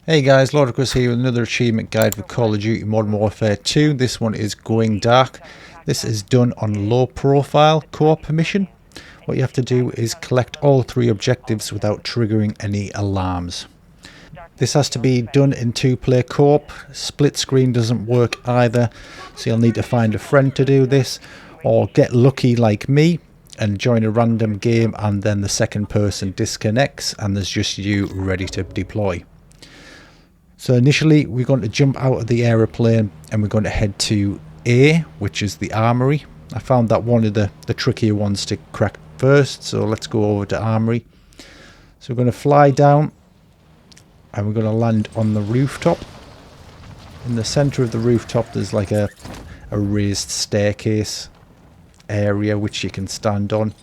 Hey guys, Lordicus here with another achievement guide for Call of Duty Modern Warfare 2. This one is Going Dark. This is done on low profile co-op permission. What you have to do is collect all 3 objectives without triggering any alarms. This has to be done in 2-player co-op. Split screen doesn't work either, so you'll need to find a friend to do this, or get lucky like me and join a random game and then the second person disconnects and there's just you ready to deploy. So initially we're going to jump out of the aeroplane and we're going to head to A, which is the Armory. I found that one of the trickier ones to crack first, so let's go over to Armory. So we're going to fly down and we're going to land on the rooftop. In the centre of the rooftop there's like a raised staircase area which you can stand on.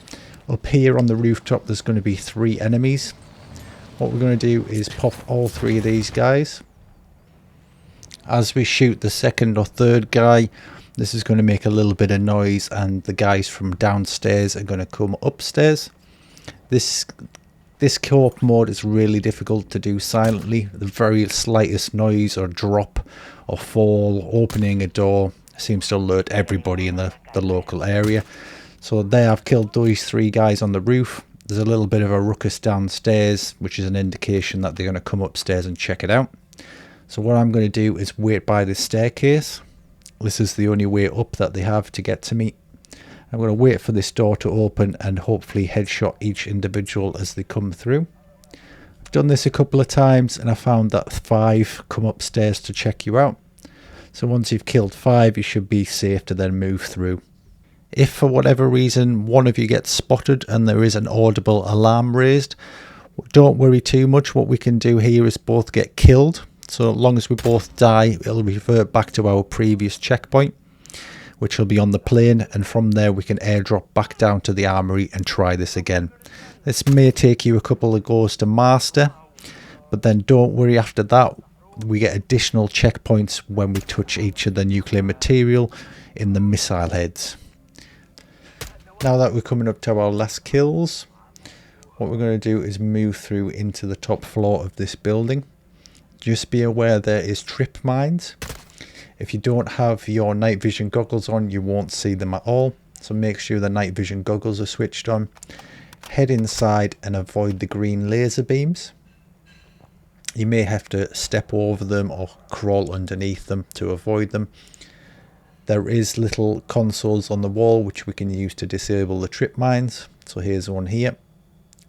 Up here on the rooftop there's going to be 3 enemies. What we're going to do is pop all 3 of these guys. As we shoot the second or third guy, this is going to make a little bit of noise and the guys from downstairs are going to come upstairs. This co-op mode is really difficult to do silently. The very slightest noise or drop or fall, opening a door, seems to alert everybody in the local area. So there, I've killed those 3 guys on the roof. There's a little bit of a ruckus downstairs, which is an indication that they're going to come upstairs and check it out. So what I'm going to do is wait by this staircase. This is the only way up that they have to get to me. I'm going to wait for this door to open and hopefully headshot each individual as they come through. I've done this a couple of times and I found that 5 come upstairs to check you out. So once you've killed 5, you should be safe to then move through. If for whatever reason one of you gets spotted and there is an audible alarm raised, don't worry too much. What we can do here is both get killed. So as long as we both die, it'll revert back to our previous checkpoint, which will be on the plane, and from there we can airdrop back down to the Armory and try this again. This may take you a couple of goes to master, but then don't worry, after that we get additional checkpoints when we touch each of the nuclear material in the missile heads. Now that we're coming up to our last kills, what we're going to do is move through into the top floor of this building. Just be aware there is trip mines. If you don't have your night vision goggles on, you won't see them at all. So make sure the night vision goggles are switched on. Head inside and avoid the green laser beams. You may have to step over them or crawl underneath them to avoid them. There is little consoles on the wall which we can use to disable the trip mines. So here's one here.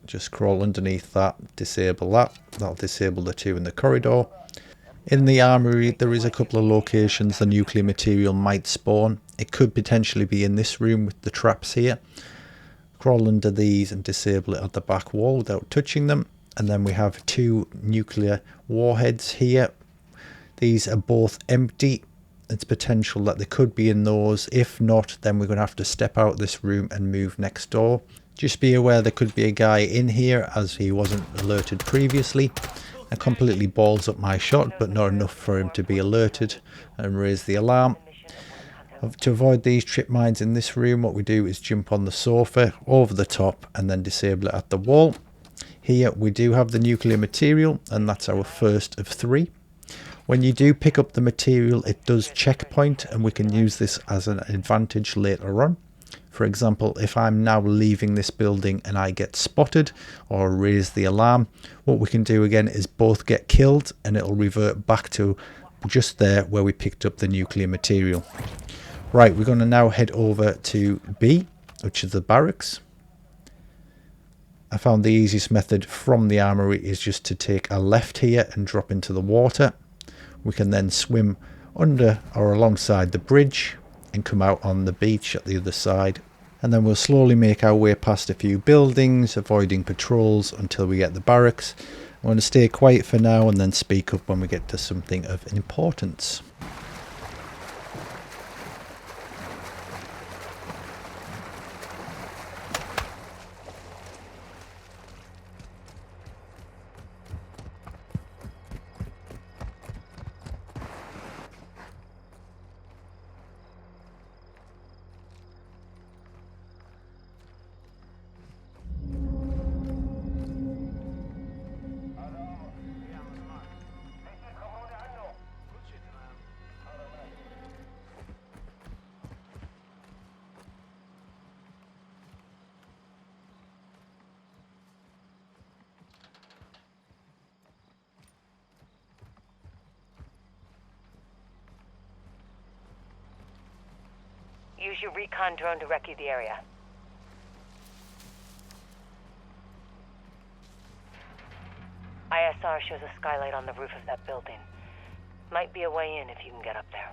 Just crawl underneath that, disable that. That'll disable the 2 in the corridor. In the Armory there is a couple of locations the nuclear material might spawn. It could potentially be in this room with the traps here. Crawl under these and disable it at the back wall without touching them. And then we have 2 nuclear warheads here. These are both empty. It's potential that they could be in those. If not, then we're going to have to step out this room and move next door. Just be aware there could be a guy in here as he wasn't alerted previously. I completely balls up my shot, but not enough for him to be alerted and raise the alarm. To avoid these trip mines in this room, what we do is jump on the sofa over the top and then disable it at the wall. Here we do have the nuclear material and that's our first of 3. When you do pick up the material, it does checkpoint and we can use this as an advantage later on. For example, if I'm now leaving this building and I get spotted or raise the alarm, what we can do again is both get killed and it'll revert back to just there where we picked up the nuclear material. Right, we're going to now head over to B, which is the barracks. I found the easiest method from the Armory is just to take a left here and drop into the water. We can then swim under or alongside the bridge and come out on the beach at the other side, and then we'll slowly make our way past a few buildings, avoiding patrols until we get the barracks. I'm going to stay quiet for now and then speak up when we get to something of importance. Use your recon drone to recce the area. ISR shows a skylight on the roof of that building. Might be a way in if you can get up there.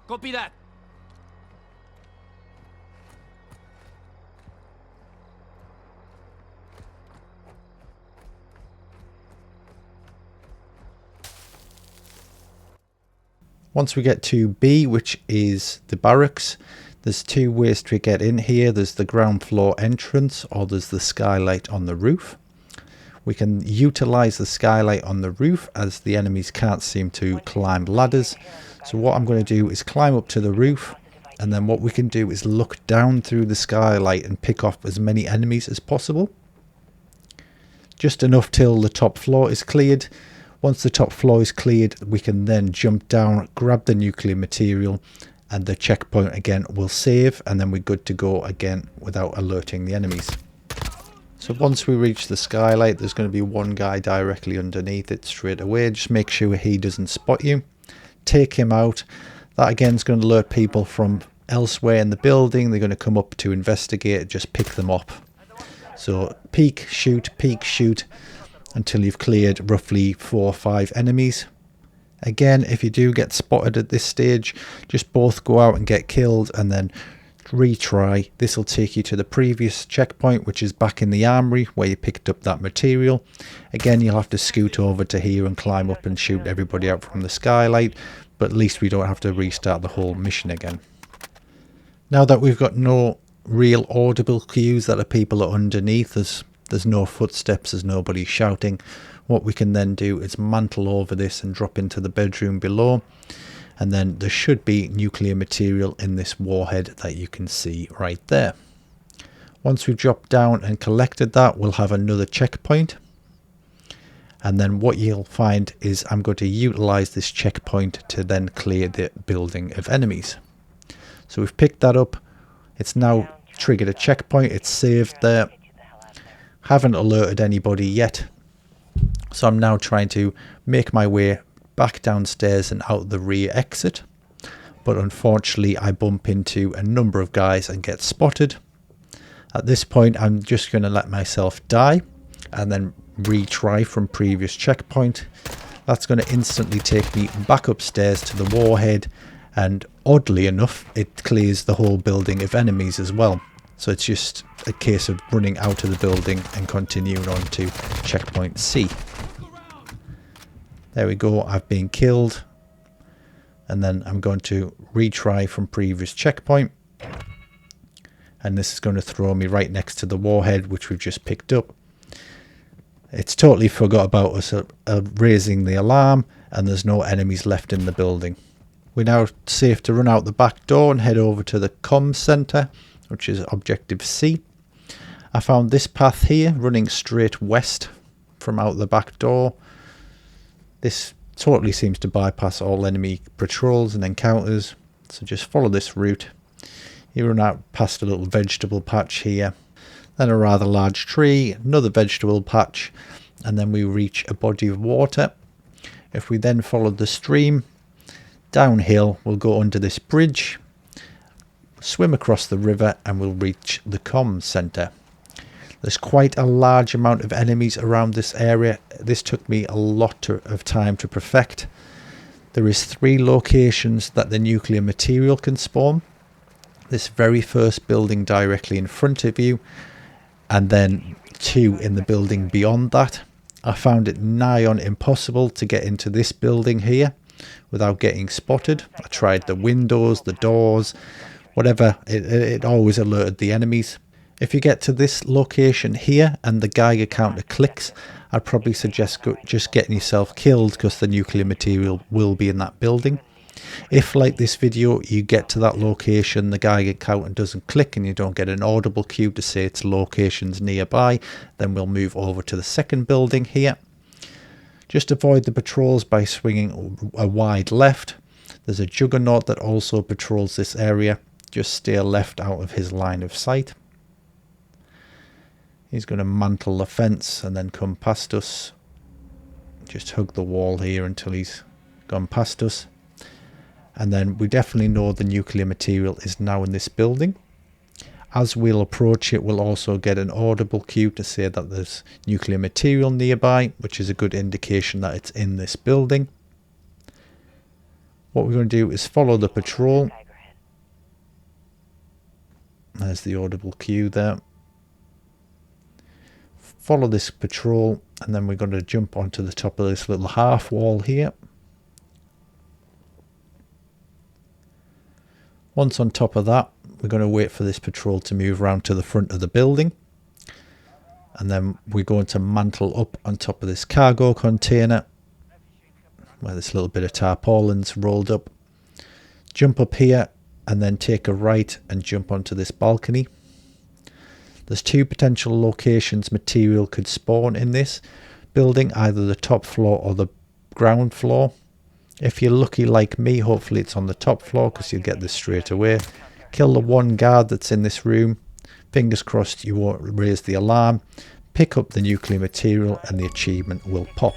Copy that. Once we get to B, which is the barracks, there's two ways to get in here. There's the ground floor entrance, or there's the skylight on the roof. We can utilize the skylight on the roof as the enemies can't seem to climb ladders. So what I'm going to do is climb up to the roof, and then what we can do is look down through the skylight and pick off as many enemies as possible. Just enough till the top floor is cleared. Once the top floor is cleared, we can then jump down, grab the nuclear material, and the checkpoint again will save, and then we're good to go again without alerting the enemies. So once we reach the skylight, there's going to be one guy directly underneath it straight away. Just make sure he doesn't spot you. Take him out. That again is going to alert people from elsewhere in the building. They're going to come up to investigate, just pick them up. So peek, shoot, until you've cleared roughly 4 or 5 enemies. Again, if you do get spotted at this stage, just both go out and get killed and then retry. This will take you to the previous checkpoint, which is back in the armory where you picked up that material. Again, you'll have to scoot over to here and climb up and shoot everybody out from the skylight, but at least we don't have to restart the whole mission again. Now that we've got no real audible cues that the people are underneath us, there's no footsteps, there's nobody shouting, what we can then do is mantle over this and drop into the bedroom below, and then there should be nuclear material in this warhead that you can see right there. Once we've dropped down and collected that, we'll have another checkpoint, and then what you'll find is I'm going to utilize this checkpoint to then clear the building of enemies. So we've picked that up, it's now triggered a checkpoint, it's saved there. Haven't alerted anybody yet, so I'm now trying to make my way back downstairs and out the rear exit, but unfortunately I bump into a number of guys and get spotted. At this point I'm just going to let myself die and then retry from previous checkpoint. That's going to instantly take me back upstairs to the warhead, and oddly enough it clears the whole building of enemies as well. So it's just a case of running out of the building and continuing on to checkpoint C. There we go, I've been killed. And then I'm going to retry from previous checkpoint. And this is going to throw me right next to the warhead, which we've just picked up. It's totally forgot about us raising the alarm, and there's no enemies left in the building. We're now safe to run out the back door and head over to the comms center, which is objective C. I found this path here running straight west from out the back door. This totally seems to bypass all enemy patrols and encounters, so just follow this route. You run out past a little vegetable patch here, then a rather large tree, another vegetable patch, and then we reach a body of water. If we then follow the stream downhill, we'll go under this bridge, swim across the river, and we'll reach the comms center. There's quite a large amount of enemies around this area. This took me a lot of time to perfect. There is 3 locations that the nuclear material can spawn. This very first building directly in front of you, and then 2 in the building beyond that. I found it nigh on impossible to get into this building here without getting spotted. I tried the windows, the doors, whatever, it always alerted the enemies. If you get to this location here and the Geiger counter clicks, I'd probably suggest just getting yourself killed, because the nuclear material will be in that building. If, like this video, you get to that location, the Geiger counter doesn't click and you don't get an audible cue to say its location's nearby, then we'll move over to the second building here. Just avoid the patrols by swinging a wide left. There's a juggernaut that also patrols this area. Just steer left out of his line of sight. He's going to mantle the fence and then come past us. Just hug the wall here until he's gone past us. And then we definitely know the nuclear material is now in this building. As we'll approach it, we'll also get an audible cue to say that there's nuclear material nearby, which is a good indication that it's in this building. What we're going to do is follow the patrol. There's the audible cue there. Follow this patrol, and then we're going to jump onto the top of this little half wall here. Once on top of that, we're going to wait for this patrol to move around to the front of the building. And then we're going to mantle up on top of this cargo container, where this little bit of tarpaulin's rolled up. Jump up here, and then take a right and jump onto this balcony. There's two potential locations material could spawn in this building, either the top floor or the ground floor. If you're lucky like me, hopefully it's on the top floor, because you'll get this straight away. Kill the one guard that's in this room. Fingers crossed you won't raise the alarm. Pick up the nuclear material and the achievement will pop.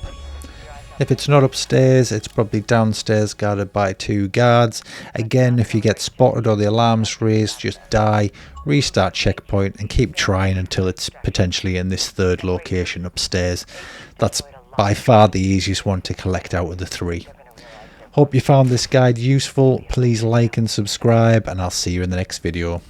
If it's not upstairs, it's probably downstairs guarded by 2 guards. Again, if you get spotted or the alarm's raised, just die, restart checkpoint and keep trying until it's potentially in this 3rd location upstairs. That's by far the easiest one to collect out of the 3. Hope you found this guide useful. Please like and subscribe, and I'll see you in the next video.